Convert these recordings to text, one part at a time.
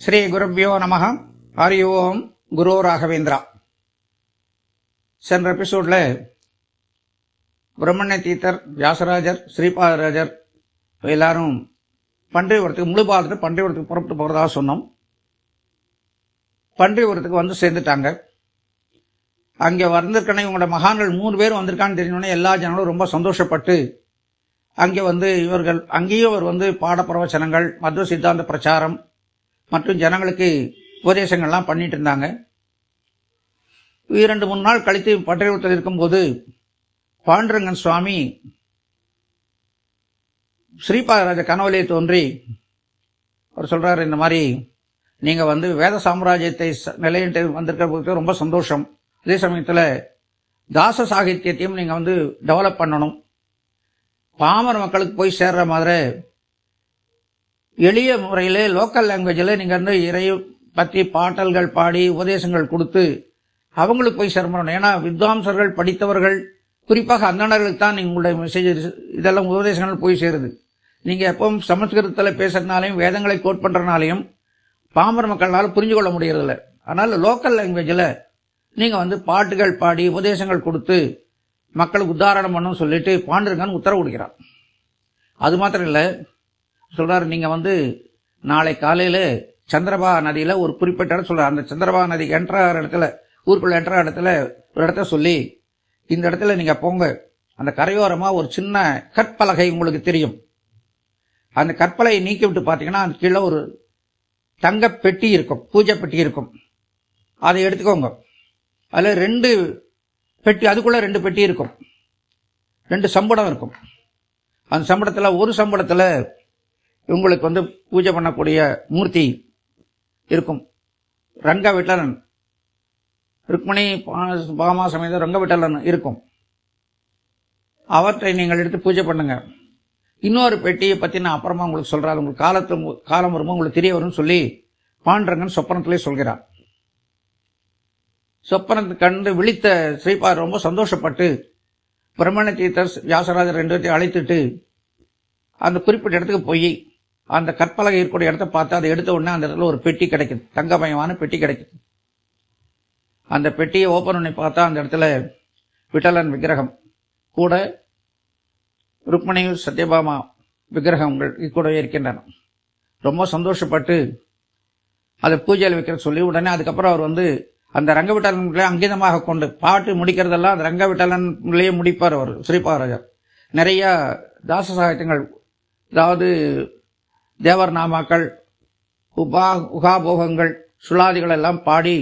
ஸ்ரீ குருப்யோ நமஹ. ஹரி ஓம். குரு ராகவேந்திரா. சென்ற எபிசோட்ல பிரம்மண்ய தீர்த்தர், வியாசராஜர், ஸ்ரீபாதராஜர் எல்லாரும் பன்றிபுரத்துக்கு முழுபாலத்துக்கு பன்றிபுரத்துக்கு புறப்பட்டு போறதா சொன்னோம். பன்றிபுரத்துக்கு வந்து சேர்ந்துட்டாங்க. அங்க வந்திருக்கனே இவங்களோட மகான்கள் 3 பேர் வந்திருக்கான்னு தெரிஞ்சோடனே எல்லா ஜனங்களும் ரொம்ப சந்தோஷப்பட்டு அங்கே வந்து இவர்கள் அங்கேயும் அவர் வந்து பாட பிரவச்சனங்கள், மத்வ சித்தாந்த பிரச்சாரம் மற்றும் ஜனங்களுக்கு உபதேசங்கள்லாம் பண்ணிட்டு இருந்தாங்க. 2-3 நாள் கழித்து பன்றிபுரத்தில் இருக்கும்போது பாண்டுரங்கன் சுவாமி ஸ்ரீபாதராஜ கனவுலே தோன்றி அவர் சொல்றாரு, இந்த மாதிரி நீங்க வந்து வேத சாம்ராஜ்யத்தை நிலையிட்டு வந்திருக்க ரொம்ப சந்தோஷம். அதே சமயத்தில் தாச சாகித்யத்தையும் நீங்க வந்து டெவலப் பண்ணணும். பாமர மக்களுக்கு போய் சேர்ற மாதிரி எளிய முறையிலே லோக்கல் லாங்குவேஜில் நீங்க வந்து இறை பற்றி பாட்டல்கள் பாடி உபதேசங்கள் கொடுத்து அவங்களுக்கு போய் சேரணும். ஏன்னா வித்வாம்சர்கள், படித்தவர்கள், குறிப்பாக அந்தணர்களுக்கு தான் உங்களுடைய மெசேஜ் இதெல்லாம் உபதேசங்கள் போய் சேருது. நீங்க எப்பவும் சமஸ்கிருதத்தில் பேசுறதுனாலையும் வேதங்களை கோட் பண்றதுனாலையும் பாமர மக்களால் புரிஞ்சு கொள்ள முடியறதில்ல. அதனால லோக்கல் லாங்குவேஜில் நீங்க வந்து பாட்டுகள் பாடி உபதேசங்கள் கொடுத்து மக்களுக்கு உத்தாரணம் பண்ணணும் சொல்லிட்டு பாண்டுரங்கன் உத்தரவு கொடுக்கிறார். அது மாத்திரம் இல்லை, சொல்றாரு, நீங்க வந்து நாளை காலையில சந்திரபா நதியில ஒரு குறிப்பிட்ட இடம் சொல்றாரு. அந்த சந்திரபா நதி என்ட்ராகிற இடத்துல, ஊருக்குள்ள என்ட்ரா இடத்துல ஒரு இடத்த சொல்லி, இந்த இடத்துல நீங்க போங்க. அந்த கரையோரமா ஒரு சின்ன கற்பலகை உங்களுக்கு தெரியும். அந்த கற்பலையை நீக்கி விட்டு பாத்தீங்கன்னா அது கீழே ஒரு தங்க பெட்டி இருக்கும், பூஜை பெட்டி இருக்கும். அதை எடுத்துக்கோங்க. அதுல 2 பெட்டி, அதுக்குள்ள 2 பெட்டி இருக்கும், 2 சம்படம் இருக்கும். அந்த சம்படத்துல ஒரு சம்படத்துல உங்களுக்கு வந்து பூஜை பண்ணக்கூடிய மூர்த்தி இருக்கும். ரங்க விட்டலன், ருக்மணி பாமா சமேத ரங்க விட்டலன் இருக்கும். அவற்றை நீங்கள் எடுத்து பூஜை பண்ணுங்க. இன்னொரு பெட்டியை பத்தி நான் அப்புறமா உங்களுக்கு சொல்றேன். உங்களுக்கு காலம் வரும்போது உங்களுக்கு தெரிய வரும்னு சொல்லி பாண்டுரங்கன் சொப்பனத்திலே சொல்கிறார். சொப்பனத்தை கண்டு விழித்த ஸ்ரீபாதர் ரொம்ப சந்தோஷப்பட்டு பிரம்மண்ய தீர்த்தர், வியாசராஜர் 2 பேரையும் அழைத்துட்டு அந்த குறிப்பிட்ட இடத்துக்கு போய் அந்த கற்பலகை இருக்கக்கூடிய இடத்த பார்த்து அதை எடுத்த உடனே அந்த இடத்துல ஒரு பெட்டி கிடைக்குது, தங்கமயமான பெட்டி கிடைக்குது. அந்த பெட்டியை ஓபன் பண்ணி பார்த்தா அந்த இடத்துல விட்டலன் விக்கிரகம் கூட ருக்மணி சத்யபாமா விக்கிரகங்கள் கூட இருக்கின்றன. ரொம்ப சந்தோஷப்பட்டு அதை பூஜையில் வைக்கிற சொல்லி உடனே அதுக்கப்புறம் அவர் வந்து அந்த ரங்க விட்டலன்களை அங்கீதமாக கொண்டு பாட்டு முடிக்கிறதெல்லாம் அந்த ரங்க விட்டலன்களையே முடிப்பார் அவர் ஸ்ரீபாதராஜர். நிறைய தாச சாகித்யங்கள், அதாவது தேவர் நாமாக்கள், உகாபோகங்கள், சுளாதிகள் எல்லாம் பாடி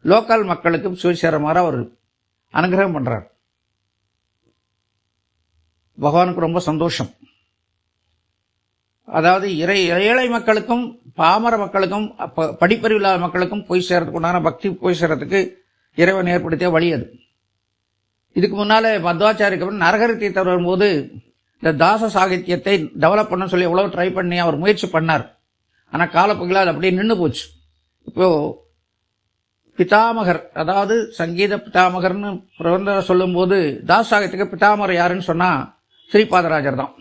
லோக்கல் மக்களுக்கு போய் சேருமாறு அவர் அனுகிரகம் பண்றார். பகவானுக்கு ரொம்ப சந்தோஷம். அதாவது ஏழை மக்களுக்கும் பாமர மக்களுக்கும் படிப்பறிவு இல்லாத மக்களுக்கும் போய் சேர்றதுக்கு உண்டான பக்தி போய் சேர்றதுக்கு இறைவன் ஏற்படுத்திய வழி அது. இதுக்கு முன்னாலே மத்வாச்சாரியருக்கு நரகரி தீர்த்தர் வரும்போது இந்த தாச சாகித்யத்தை டெவலப் பண்ண சொல்லி எவ்வளவு ட்ரை பண்ணி அவர் முயற்சி பண்ணார். ஆனா காலப்போக்கில் அது அப்படியே நின்று போச்சு. இப்போ பிதாமகர், அதாவது சங்கீத பிதாமகர்னு பிரபந்தர் சொல்லும் போது தாச சாகித்யத்துக்கு பிதாமகர் யாருன்னு சொன்னா ஸ்ரீபாதராஜர் தான்.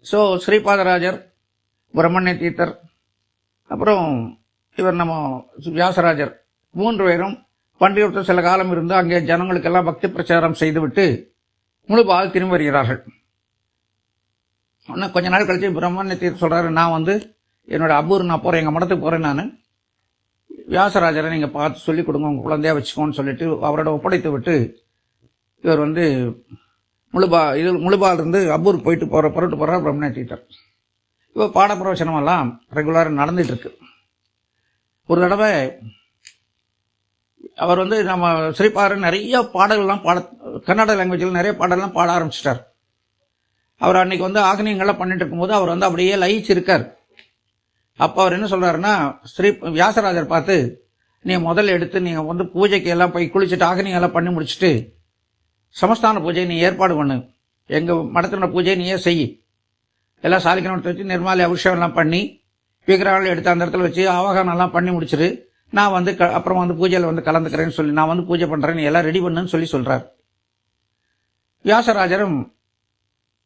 ஸோ ஸ்ரீபாதராஜர், பிரம்மண்ய தீர்த்தர், அப்புறம் இவர் நம்ம வியாசராஜர் 3 பேரும் பன்றிபுரத்தில் சில காலம் இருந்து அங்கே ஜனங்களுக்கெல்லாம் பக்தி பிரச்சாரம் செய்துவிட்டு முழுபால் திரும்பி வருகிறார்கள். இன்னும் கொஞ்ச நாள் கழிச்சு பிரம்மண்ய தீர்த்தர் சொல்றாரு, நான் வந்து என்னோட அபூர் நான் போறேன், எங்க மடத்துக்கு போறேன். நான் வியாசராஜரை நீங்க பார்த்து சொல்லிக் கொடுங்க, உங்க குழந்தையா வச்சுக்கோன்னு சொல்லிட்டு அவரோட ஒப்படைத்து விட்டு இவர் வந்து முழுபால் இருந்து அபூருக்கு புறப்பட்டு போறார் பிரம்மண்ய தீர்த்தர். இப்போ பாட பிரவச்சனம் எல்லாம் ரெகுலரா நடந்துட்டு இருக்கு. ஒரு தடவை அவர் வந்து நம்ம ஸ்ரீபாதர் நிறைய பாடல்கள்லாம் கன்னட லாங்குவேஜில் நிறைய பாடல்லாம் பாட ஆரம்பிச்சிட்டார். அவர் அன்னைக்கு வந்து ஆக்னியங்கள்லாம் பண்ணிட்டு இருக்கும்போது அவர் வந்து அப்படியே லயிச்சிருக்கார். அப்ப அவர் என்ன சொல்றாருன்னா, வியாசராஜர் பார்த்து, நீ முதல்ல எடுத்து நீங்க வந்து பூஜைக்கு எல்லாம் போய் குளிச்சுட்டு ஆக்னியம் எல்லாம் பண்ணி முடிச்சுட்டு சமஸ்தான பூஜை நீ ஏற்பாடு பண்ணு, எங்க மடத்தினோட பூஜையை நீயே செய், எல்லாம் சாலிக்கணும் வச்சு நிர்மாலி அபிஷேகம் எல்லாம் பண்ணி விக்கிரகங்கள் எடுத்து அந்த இடத்துல வச்சு ஆவாகனம் எல்லாம் பண்ணி முடிச்சிரு, நான் வந்து அப்புறம் வந்து பூஜையில வந்து கலந்துக்கிறேன்னு சொல்லி நான் வந்து பூஜை பண்றேன், நீ எல்லாம் ரெடி பண்ணுன்னு சொல்றார். வியாசராஜரும்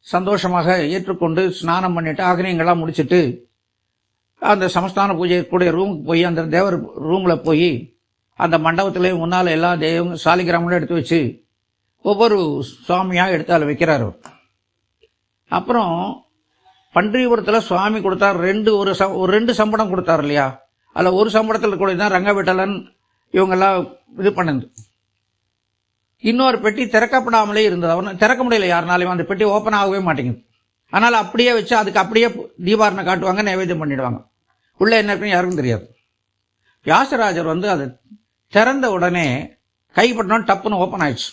சந்தோஷமாக ஏற்றுக்கொண்டு ஸ்நானம் பண்ணிட்டு ஆக்னியங்கள்லாம் முடிச்சிட்டு அந்த சமஸ்தான பூஜை கூடிய ரூமுக்கு போய் அந்த தேவர் ரூம்ல போய் அந்த மண்டபத்திலே முன்னால எல்லா தெய்வம் சாலிகிராமங்களும் எடுத்து வச்சு ஒவ்வொரு சுவாமியா எடுத்து அதில் வைக்கிறார். அப்புறம் பன்றிபுரத்தில் சுவாமி கொடுத்தார் ரெண்டு சம்பளம் கொடுத்தார் இல்லையா, அதில் ஒரு சம்பளத்தில் கூட தான் ரங்கவிட்டலன் இவங்கெல்லாம் இது பண்ணது. இன்னொரு பெட்டி திறக்கப்படாமலே இருந்தது. அவன் திறக்க முடியல யாருனாலையும், அந்த பெட்டி ஓப்பன் ஆகவே மாட்டேங்குது. அதனால அப்படியே வச்சு அதுக்கு அப்படியே தீபாரணை காட்டுவாங்க, நைவேத்தியம் பண்ணிடுவாங்க. உள்ள என்ன இருக்குன்னு யாருக்கும் தெரியாது. வியாசராஜர் அது திறந்த உடனே கைப்பற்றினோம், டப்புன்னு ஓப்பன் ஆயிடுச்சு.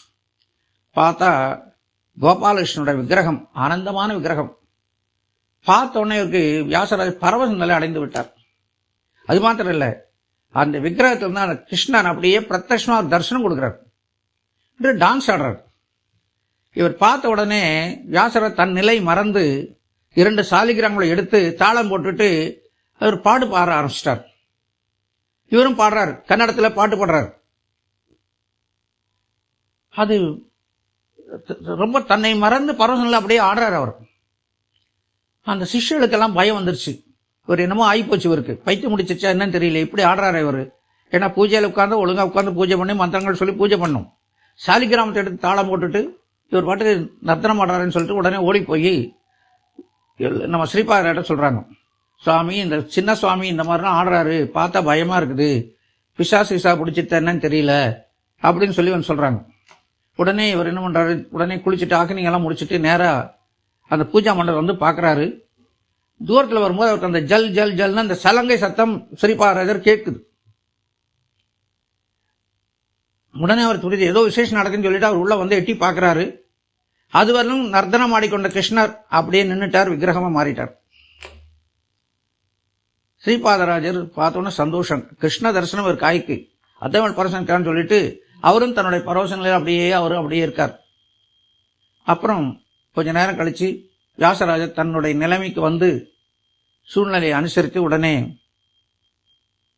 பார்த்தா கோபாலகிருஷ்ணனோட விக்கிரகம், ஆனந்தமான விக்கிரகம். பார்த்த உடனே இவருக்கு வியாசராஜர் பரவச நிலை அடைந்து விட்டார். அது மாத்திரம் இல்லை, அந்த விக்கிரகத்தில் தான் கிருஷ்ணன் அப்படியே பிரத்யட்சமா தரிசனம் கொடுக்கிறார், டான்ஸ் ஆடுறார். இவர் பார்த்த உடனே வியாசராஜர் தன் நிலை மறந்து 2 சாலிகிராமங்களை எடுத்து தாளம் போட்டுட்டு அவர் பாடு பாட ஆரம்பிச்சிட்டார். இவரும் பாடுறாரு, கன்னடத்தில் பாட்டு பாடுறாரு. அது ரொம்ப தன்னை மறந்து பரவசனில் அப்படியே ஆடுறாரு அவர். அந்த சிஷ்யர்களுக்கெல்லாம் பயம் வந்துருச்சு. இவர் என்னமோ ஆயிப்போச்சு, இவருக்கு பைத்தியம் முடிச்சிச்சா என்னன்னு தெரியல, இப்படி ஆடுறாரு இவர். ஏன்னா பூஜையில் உட்காந்து ஒழுங்கா உட்காந்து பூஜை பண்ணி மந்திரங்கள் சொல்லி பூஜை பண்ணும். சாலிகிராமத்தை எடுத்து தாளம் போட்டுட்டு இவர் பாட்டுக்கு நர்த்தனம் ஆடுறாருன்னு சொல்லிட்டு உடனே ஓடி போய் நம்ம ஸ்ரீபாதர்கிட்ட சொல்றாங்க, சுவாமி இந்த சின்ன சுவாமி இந்த மாதிரிலாம் ஆடுறாரு, பார்த்தா பயமா இருக்குது, பிசா பிடிச்சிட்டு என்னன்னு தெரியல அப்படின்னு சொல்லி சொல்றாங்க. உடனே இவர் என்ன பண்றாரு, உடனே குளிச்சுட்டு ஆக்கினிங்கெல்லாம் முடிச்சுட்டு நேரா அந்த பூஜா மண்டபம் பாக்குறாரு. தூரத்தில் வரும்போது அவருக்கு அந்த ஜல் ஜல் ஜல்னு அந்த சலங்கை சத்தம் ஸ்ரீபாதராஜர் கேட்குது. உடனே அவர் துரிது ஏதோ விசேஷம் நடக்குன்னு சொல்லிட்டு அவர் உள்ள எட்டி பாக்குறாரு. அதுவரையும் நர்த்தனம் ஆடிக்கொண்ட கிருஷ்ணர் அப்படியே நின்றுட்டார், விக்கிரகமா மாறிட்டார். ஸ்ரீபாதராஜர் பார்த்தோன்னே சந்தோஷம், கிருஷ்ண தரிசனம் ஒரு காய்க்கு அத்தவள் பரசன் சொல்லிட்டு அவரும் தன்னுடைய பரவசங்களில் அவரும் அப்படியே இருக்கார். அப்புறம் கொஞ்ச நேரம் கழிச்சு வியாசராஜர் தன்னுடைய நிலைமைக்கு சூழ்நிலையை அனுசரித்து உடனே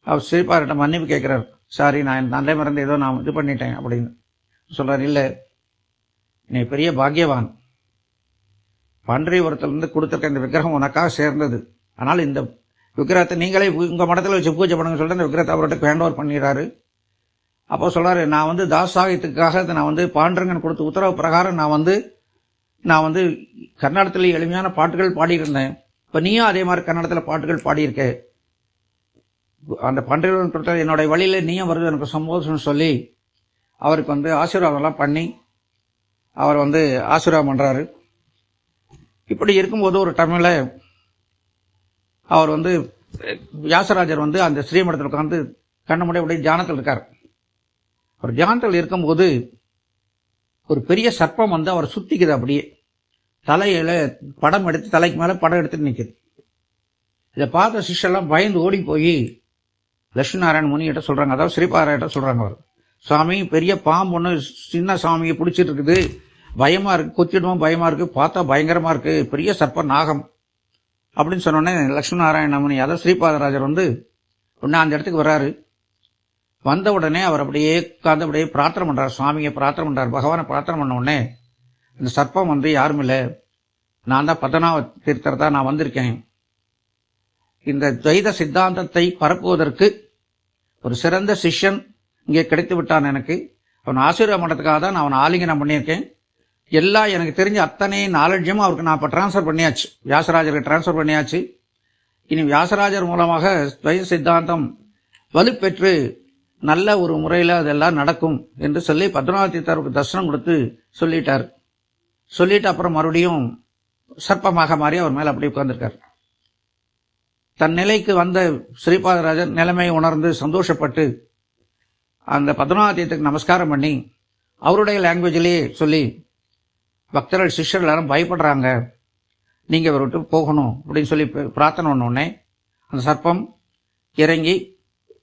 அவர் ஸ்ரீபாதர்கிட்ட மன்னிப்பு கேட்கிறார். சாரி, நான் நல்ல மறந்து ஏதோ நான் இது பண்ணிட்டேன் அப்படின்னு சொல்றாரு. இல்ல, நீ பெரிய பாக்கியவான், பன்றிபுரத்திலிருந்து கொடுத்திருக்க இந்த விக்கிரகம் உனக்காக சேர்ந்தது. ஆனால் இந்த விக்கிரகத்தை நீங்களே உங்க மடத்தில் வச்சு பூஜை பண்ணுங்க சொல்லிட்டு அந்த விக்கிரகத்தை அவர்கிட்ட ஹேண்ட் ஓவர் பண்ணிடுறாரு. அப்போ சொல்றாரு, நான் தாசாகியத்துக்காக நான் பாண்டரங்கன் கொடுத்த உத்தரவு பிரகாரம் நான் கன்னடத்தில் எளிமையான பாட்டுகள் பாடியிருந்தேன். இப்ப நீயும் அதே மாதிரி கன்னடத்தில் பாட்டுகள் பாடியிருக்க, அந்த பன்றிபுரம் கொடுத்த என்னுடைய வழியில நீயும் வருது எனக்கு சந்தோஷம்னு சொல்லி அவருக்கு ஆசீர்வாதம் எல்லாம் பண்ணி அவர் ஆசீர்வாதம் பண்றாரு. இப்படி இருக்கும்போது ஒரு டைம்ல அவர் வியாசராஜர் அந்த ஸ்ரீமடத்தில் உட்கார்ந்து கண்ண முடிய அப்படியே தியானத்தில் இருக்கார். அவர் தியானத்தில் இருக்கும்போது ஒரு பெரிய சர்ப்பம் அவர் சுத்திக்குது, அப்படியே தலையில படம் எடுத்து தலைக்கு மேல படம் எடுத்துட்டு நிக்குது. இதை பார்த்த சிஷ்யெல்லாம் பயந்து ஓடி போய் லட்சுமி நாராயண முனிகிட்ட சொல்றாங்க, அதாவது ஸ்ரீபாதர்கிட்ட சொல்றாங்க. அவர், சுவாமி பெரிய பாம்பு ஒண்ணு சின்ன சாமியை பிடிச்சிட்டு இருக்குது, பயமா இருக்கு, கொத்திடுவோம் பயமா இருக்கு, பார்த்தா பயங்கரமா இருக்கு, பெரிய சர்ப்ப நாகம் அப்படின்னு சொன்னோடனே லட்சுமி நாராயண முனி அதாவது ஸ்ரீபாதராஜர் உடனே அந்த இடத்துக்கு வர்றாரு. வந்த உடனே அவர் அப்படியே உட்கார்ந்து அப்படியே பிரார்த்தனை பண்றார், சுவாமியை பிரார்த்தனை பண்றார். பகவானை பிரார்த்தனை பண்ண உடனே இந்த சர்ப்பம் யாரும் இல்லை, நான் தான் பத்மநாப தீர்த்தர் தான், நான் வந்திருக்கேன். இந்த துவைத சித்தாந்தத்தை பரப்புவதற்கு ஒரு சிறந்த சிஷ்யன் இங்கே கிடைத்து விட்டான் எனக்கு. அவன் ஆசீர்வாதம் பண்ணுறதுக்காக தான் நான் அவனை ஆலிங்கனம் பண்ணியிருக்கேன். எல்லாம் எனக்கு தெரிஞ்ச அத்தனை நாலெட்ஜும் அவருக்கு நான் இப்போ டிரான்ஸ்ஃபர் பண்ணியாச்சு, வியாசராஜருக்கு டிரான்ஸ்ஃபர் பண்ணியாச்சு. இனி வியாசராஜர் மூலமாக துவைத சித்தாந்தம் வலுப்பெற்று நல்ல ஒரு முறையில் அதெல்லாம் நடக்கும் என்று சொல்லி பத்மநாப தீர்த்தருக்கு தரிசனம் கொடுத்து சொல்லிட்டார். சொல்லிட்டு அப்புறம் மறுபடியும் சர்ப்பமாக மாறி அவர் மேல அப்படி உட்கார்ந்திருக்கார். தன் நிலைக்கு வந்த ஸ்ரீபாதராஜர் நிலைமையை உணர்ந்து சந்தோஷப்பட்டு அந்த பத்மநாப தீர்த்தருக்கு நமஸ்காரம் பண்ணி அவருடைய லாங்குவேஜிலேயே சொல்லி, பக்தர்கள் சிஷ்யர்கள் எல்லாரும் பயப்படுறாங்க, நீங்க இவரை விட்டு போகணும் அப்படின்னு சொல்லி பிரார்த்தனை பண்ண உடனே அந்த சர்ப்பம் இறங்கி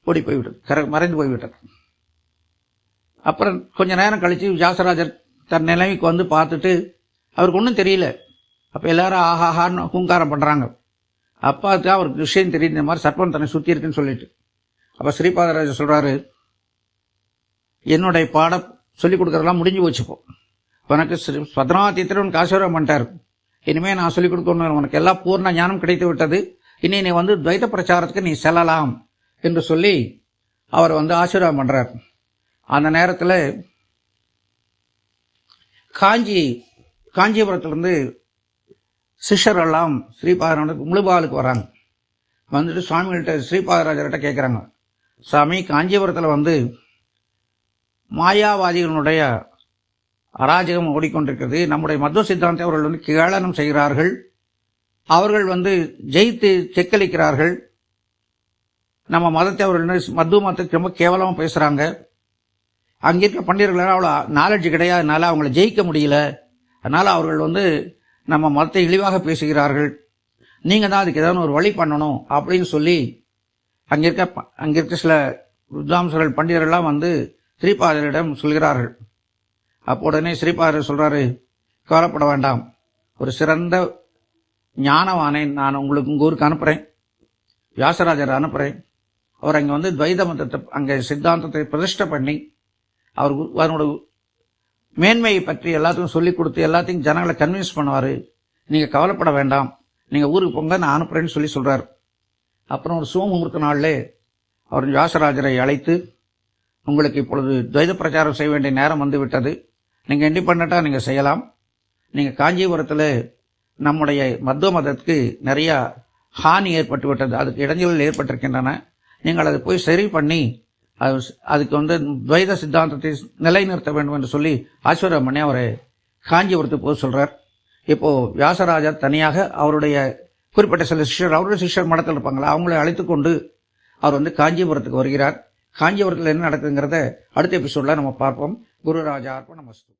ஓடி போய்விட்டது, மறைந்து போய்விட்டது. அப்புறம் கொஞ்ச நேரம் கழிச்சு வியாசராஜர் தன் நிலைமைக்கு பார்த்துட்டு அவருக்கு ஒன்றும் தெரியல. அப்ப எல்லாரும் ஆஹாஹான்னு ஹூங்காரம் பண்றாங்க. அப்பாவுக்கு அவருக்கு விஷயம் தெரியுது, இந்த மாதிரி சர்ப்பம் தன்னை சுத்தி இருக்குன்னு சொல்லிட்டு. அப்ப ஸ்ரீபாதராஜர் சொல்றாரு, என்னுடைய பாடம் சொல்லிக் கொடுக்கறதெல்லாம் முடிஞ்சு போச்சுப்போ, உனக்கு பத்மநாப தீர்த்தர் உனக்கு ஆசீர்வாதம் பண்ணிட்டாரு, இனிமே நான் சொல்லிக் கொடுக்கணும், உனக்கு எல்லாம் பூர்ண ஞானம் கிடைத்து விட்டது, இனி நீ வந்து துவைத பிரச்சாரத்துக்கு நீ செல்லலாம் என்று சொல்லி அவர் வந்து ஆசீர்வாதம் பண்றார். அந்த நேரத்தில் காஞ்சிபுரத்திலிருந்து சிஷ்யரெல்லாம் ஸ்ரீபாதனுக்கு முழுபாலுக்கு வராங்க. வந்துட்டு சுவாமிகள்கிட்ட ஸ்ரீபாதராஜர்கிட்ட கேட்குறாங்க, சாமி, காஞ்சிபுரத்தில் வந்து மாயாவாதிகளுடைய அராஜகம் ஓடிக்கொண்டிருக்கிறது. நம்முடைய மத்வ சித்தாந்தி அவர்கள் வந்து கேளனம் செய்கிறார்கள். அவர்கள் வந்து ஜெயித்து செக்களிக்கிறார்கள். நம்ம மதத்தை அவர்கள் மத்துவ மதத்தை ரொம்ப கேவலமாக பேசுகிறாங்க. அங்கே இருக்க பண்டிதர்கள் அவ்வளோ நாலேஜ் கிடையாதுனால அவங்கள ஜெயிக்க முடியல. அதனால் அவர்கள் வந்து நம்ம மதத்தை இழிவாக பேசுகிறார்கள். நீங்கள் தான் அதுக்கு ஏதாவது ஒரு வழி பண்ணணும் அப்படின்னு சொல்லி அங்கே இருக்க சில வித்வாம்சர்கள் பண்டிதர்கள்லாம் வந்து ஸ்ரீபாதரிடம் சொல்கிறார்கள். அப்போ உடனே ஸ்ரீபாதர் சொல்கிறாரு, கவலைப்பட வேண்டாம், ஒரு சிறந்த ஞானவானை நான் உங்களுக்கு உங்கள் ஊருக்கு அனுப்புகிறேன், வியாசராஜரை அனுப்புகிறேன். அவர் அங்கே வந்து துவைத மதத்தை அங்கே சித்தாந்தத்தை பிரதிஷ்டை பண்ணி அவரோட மேன்மையை பற்றி எல்லாத்தையும் சொல்லிக் கொடுத்து எல்லாத்தையும் ஜனங்களை கன்வின்ஸ் பண்ணுவார். நீங்கள் கவலைப்பட வேண்டாம், நீங்கள் ஊருக்கு போங்க, நான் அனுப்புகிறேன்னு சொல்லி சொல்கிறார். அப்புறம் ஒரு சோமுகூர்த்த நாளில் அவர் வியாசராஜரை அழைத்து, உங்களுக்கு இப்பொழுது துவைத பிரச்சாரம் செய்ய வேண்டிய நேரம் வந்து விட்டது, நீங்கள் இண்டிபெண்டாக நீங்கள் செய்யலாம். நீங்கள் காஞ்சிபுரத்தில் நம்முடைய மத்வ மதத்துக்கு நிறைய ஹானி ஏற்பட்டு விட்டது, அதுக்கு இடைஞ்சல்கள் ஏற்பட்டிருக்கின்றன. நீங்கள் அதை போய் சரி பண்ணி அதுக்கு வந்து துவைத சித்தாந்தத்தை நிலைநிறுத்த வேண்டும் என்று சொல்லி ஆசீர்வாதம் பண்ணி அவரை காஞ்சிபுரத்துக்கு போக சொல்றார். இப்போ வியாசராஜர் தனியாக அவருடைய குறிப்பிட்ட சில சிஷ்யர், அவருடைய சிஷ்யர் மடத்தில் இருப்பாங்களா, அவங்களை அழைத்து கொண்டு அவர் வந்து காஞ்சிபுரத்துக்கு வருகிறார். காஞ்சிபுரத்தில் என்ன நடக்குதுங்கிறத அடுத்த எபிசோட்ல நம்ம பார்ப்போம். குருராஜா அர்ப்பணமஸ்து.